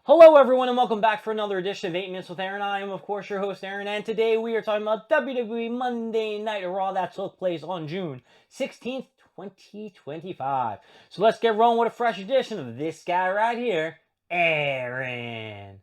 Hello everyone and welcome back for another edition of 8 Minutes with Aaron. I am of course your host Aaron, and today we are talking about WWE Monday Night Raw that took place on June 16th, 2025. So let's get rolling with a fresh edition of this guy right here, Aaron.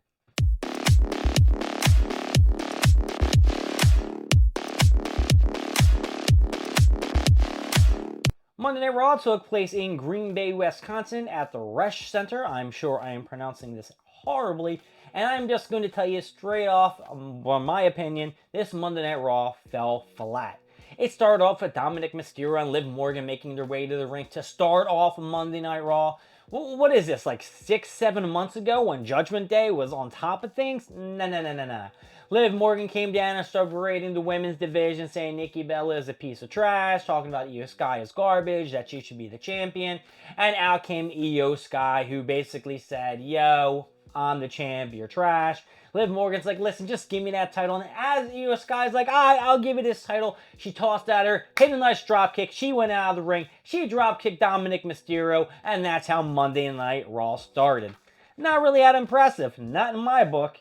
Monday Night Raw took place in Green Bay, Wisconsin at the Resch Center. I'm sure I am pronouncing this horribly, and I'm just going to tell you straight off, my opinion, this Monday Night Raw fell flat. It started off with Dominic Mysterio and Liv Morgan making their way to the ring to start off Monday Night Raw. What is this, like 6-7 months ago when Judgment Day was on top of things? No. Liv Morgan came down and started berating the women's division, saying Nikki Bella is a piece of trash, talking about Io Sky is garbage, that she should be the champion. And out came Io Sky, who basically said, yo, I'm the champ, you're trash. Liv Morgan's like, listen, just give me that title. And as Io Sky's like, I'll give you this title. She tossed at her, hit a nice drop kick. She went out of the ring. She drop kicked Dominic Mysterio, and that's how Monday Night Raw started. Not really that impressive, not in my book.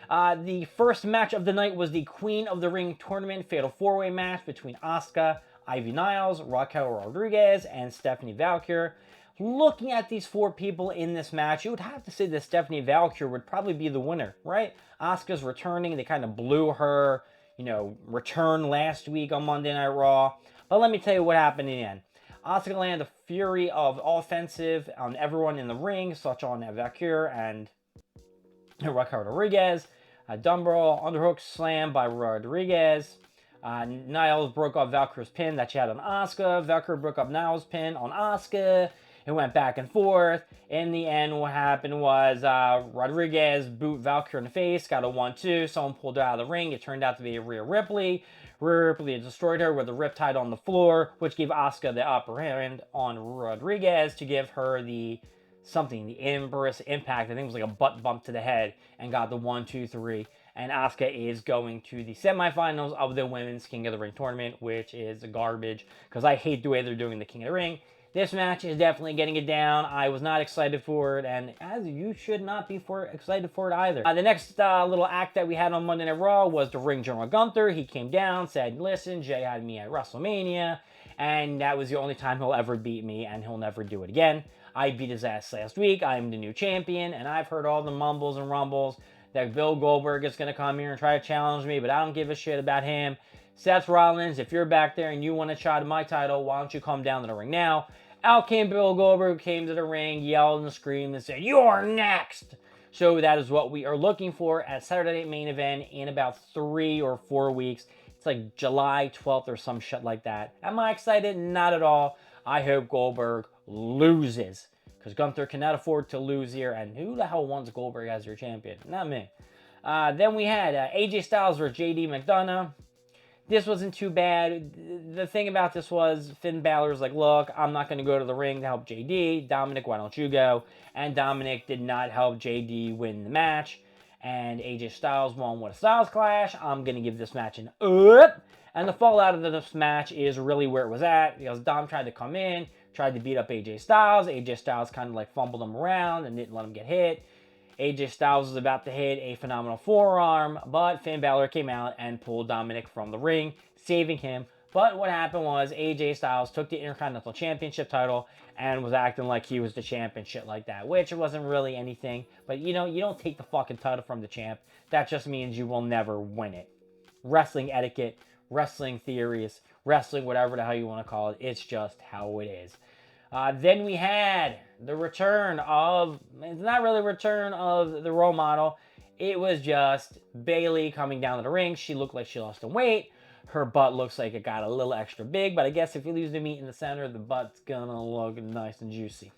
The first match of the night was the Queen of the Ring tournament fatal four-way match between Asuka, Ivy Niles, Raquel Rodriguez, and Stephanie Valkyr. Looking at these four people in this match, you would have to say that Stephanie Valkyr would probably be the winner, right? Asuka's returning. They kind of blew her, return last week on Monday Night Raw. But let me tell you what happened in the end. Asuka landed a fury of offensive on everyone in the ring, such on Valkyr and Raquel Rodriguez. Dumbbell underhook slam by Rodriguez. Niles broke off Valkyr's pin that she had on Asuka. Valkyr broke up Niles' pin on Asuka. It went back and forth. In the end, what happened was Rodriguez boot Valkyr in the face, got a 1-2. Someone pulled her out of the ring. It turned out to be Rhea Ripley. Rhea Ripley destroyed her with a riptide on the floor, which gave Asuka the upper hand on Rodriguez to give her the Empress Impact. I think it was like a butt bump to the head, and got the 1-2-3. And Asuka is going to the semifinals of the Women's King of the Ring tournament, which is garbage because I hate the way they're doing the King of the Ring. This match is definitely getting it down. I was not excited for it, and as you should not be excited for it either. The next little act that we had on Monday Night Raw was the ring general Gunther. He came down, said, listen, Jay had me at WrestleMania, and that was the only time he'll ever beat me, and he'll never do it again. I beat his ass last week. I am the new champion, and I've heard all the mumbles and rumbles that Bill Goldberg is going to come here and try to challenge me, but I don't give a shit about him. Seth Rollins, if you're back there and you want a shot at my title, why don't you come down to the ring now? Out came Bill Goldberg, came to the ring, yelled and screamed and said, you're next! So that is what we are looking for at Saturday Night Main Event in about 3 or 4 weeks. It's like July 12th or some shit like that. Am I excited? Not at all. I hope Goldberg loses, because Gunther cannot afford to lose here, and who the hell wants Goldberg as your champion? Not me. Then we had AJ Styles versus JD McDonough. This wasn't too bad. The thing about this was Finn Balor's like, look, I'm not going to go to the ring to help JD. Dominic, why don't you go? And Dominic did not help JD win the match. And AJ Styles won with a Styles Clash. I'm going to give this match an up. And the fallout of this match is really where it was at, because Dom tried to come in, tried to beat up AJ Styles. AJ Styles kind of like fumbled him around and didn't let him get hit. AJ Styles was about to hit a phenomenal forearm, but Finn Balor came out and pulled Dominic from the ring, saving him. But what happened was AJ Styles took the Intercontinental Championship title and was acting like he was the champ and shit like that, which wasn't really anything. But you don't take the fucking title from the champ. That just means you will never win it. Wrestling etiquette, wrestling theories, wrestling whatever the hell you want to call it. It's just how it is. Then we had the return of, it's not really a return of the role model. It was just Bayley coming down to the ring. She looked like she lost some weight. Her butt looks like it got a little extra big, but I guess if you lose the meat in the center, the butt's gonna look nice and juicy.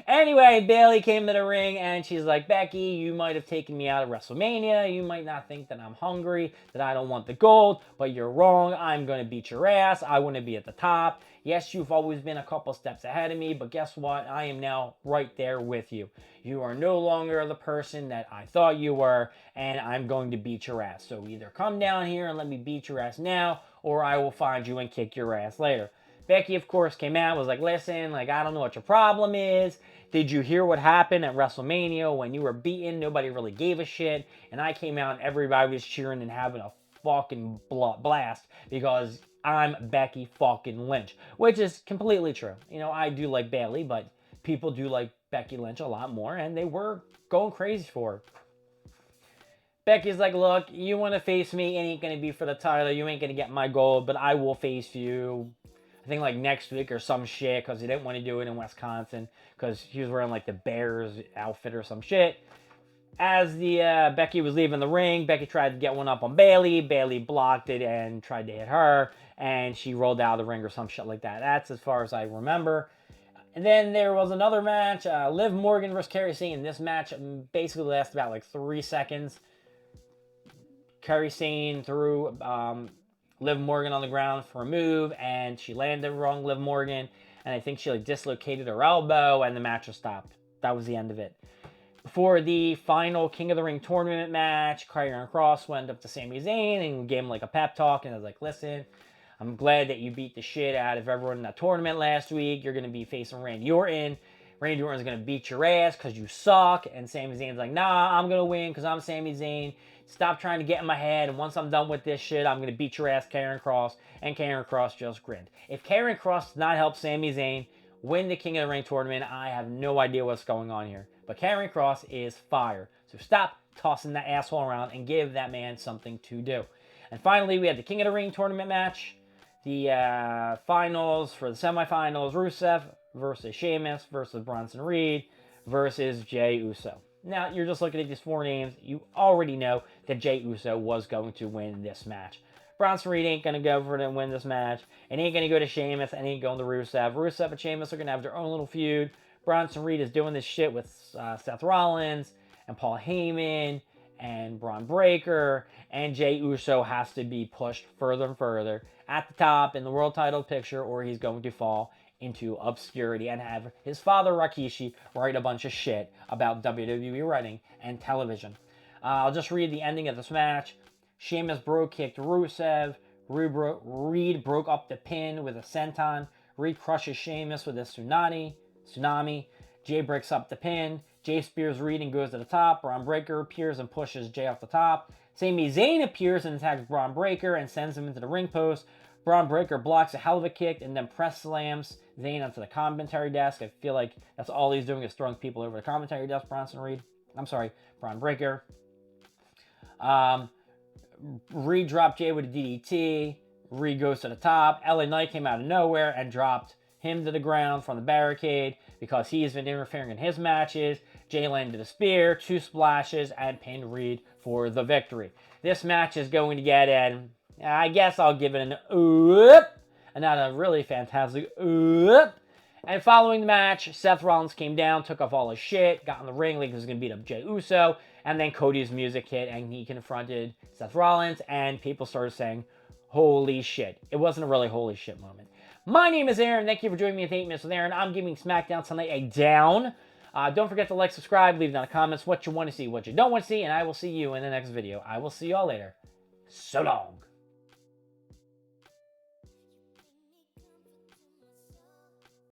Anyway, Bayley came to the ring and she's like, Becky, you might have taken me out of WrestleMania. You might not think that I'm hungry, that I don't want the gold, but you're wrong. I'm going to beat your ass. I want to be at the top. Yes, you've always been a couple steps ahead of me, but guess what? I am now right there with you. You are no longer the person that I thought you were, and I'm going to beat your ass. So either come down here and let me beat your ass now, or I will find you and kick your ass later. Becky, of course, came out, was like, listen, like, I don't know what your problem is. Did you hear what happened at WrestleMania when you were beaten? Nobody really gave a shit. And I came out and everybody was cheering and having a fucking blast because I'm Becky fucking Lynch, which is completely true. You know, I do like Bayley, but people do like Becky Lynch a lot more, and they were going crazy for her. Becky's like, look, you want to face me, it ain't going to be for the title. You ain't going to get my gold, but I will face you, I think, like, next week or some shit, because he didn't want to do it in Wisconsin, because he was wearing, like, the Bears outfit or some shit. As the Becky was leaving the ring, Becky tried to get one up on Bayley. Bayley blocked it and tried to hit her, and she rolled out of the ring or some shit like that. That's as far as I remember. And then there was another match, Liv Morgan versus Kairi Sane. This match basically lasted about, like, 3 seconds. Kairi Sane threw Liv Morgan on the ground for a move, and she landed wrong, Liv Morgan, and I think she like dislocated her elbow, and the match was stopped. That was the end of it. For the final King of the Ring tournament match, Karrion Kross went up to Sami Zayn and gave him like a pep talk, and I was like, listen, I'm glad that you beat the shit out of everyone in that tournament last week. You're going to be facing Randy Orton. Randy Orton's going to beat your ass because you suck. And Sami Zayn's like, nah, I'm going to win because I'm Sami Zayn. Stop trying to get in my head. And once I'm done with this shit, I'm going to beat your ass, Karrion Kross. And Karrion Kross just grinned. If Karrion Kross does not help Sami Zayn win the King of the Ring tournament, I have no idea what's going on here. But Karrion Kross is fire. So stop tossing that asshole around and give that man something to do. And finally, we had the King of the Ring tournament match. The finals for the semifinals, Rusev versus Sheamus versus Bronson Reed versus Jey Uso. Now, you're just looking at these 4 names. You already know that Jey Uso was going to win this match. Bronson Reed ain't going to go for it and win this match. It ain't going to go to Sheamus. And ain't going to Rusev. Rusev and Sheamus are going to have their own little feud. Bronson Reed is doing this shit with Seth Rollins and Paul Heyman and Braun Breaker. And Jey Uso has to be pushed further and further at the top in the world title picture, or he's going to fall into obscurity and have his father Rikishi write a bunch of shit about WWE writing and television. I'll just read the ending of this match. Sheamus bro kicked Rusev. Reed broke up the pin with a senton. Reed crushes Sheamus with a tsunami. Jey breaks up the pin. Jey spears Reed and goes to the top. Braun Breaker appears and pushes Jey off the top. Sami Zayn appears and attacks Braun Breaker and sends him into the ring post. Braun Breaker blocks a hell of a kick and then press slams Zayn onto the commentary desk. I feel like that's all he's doing is throwing people over the commentary desk, Braun Breaker. Reed dropped Jey with a DDT. Reed goes to the top. LA Knight came out of nowhere and dropped him to the ground from the barricade because he's been interfering in his matches. Jey landed a spear, 2 splashes, and pinned Reed for the victory. This match is going to get an, I guess I'll give it an oop, and not a really fantastic oop. And following the match, Seth Rollins came down, took off all his shit, got in the ring like he was going to beat up Jey Uso, and then Cody's music hit, and he confronted Seth Rollins, and people started saying, holy shit. It wasn't a really holy shit moment. My name is Aaron. Thank you for joining me at 8 Minutes with Aaron. I'm giving SmackDown tonight a down. Don't forget to like, subscribe, leave down the comments what you want to see, what you don't want to see, and I will see you in the next video. I will see y'all later. So long.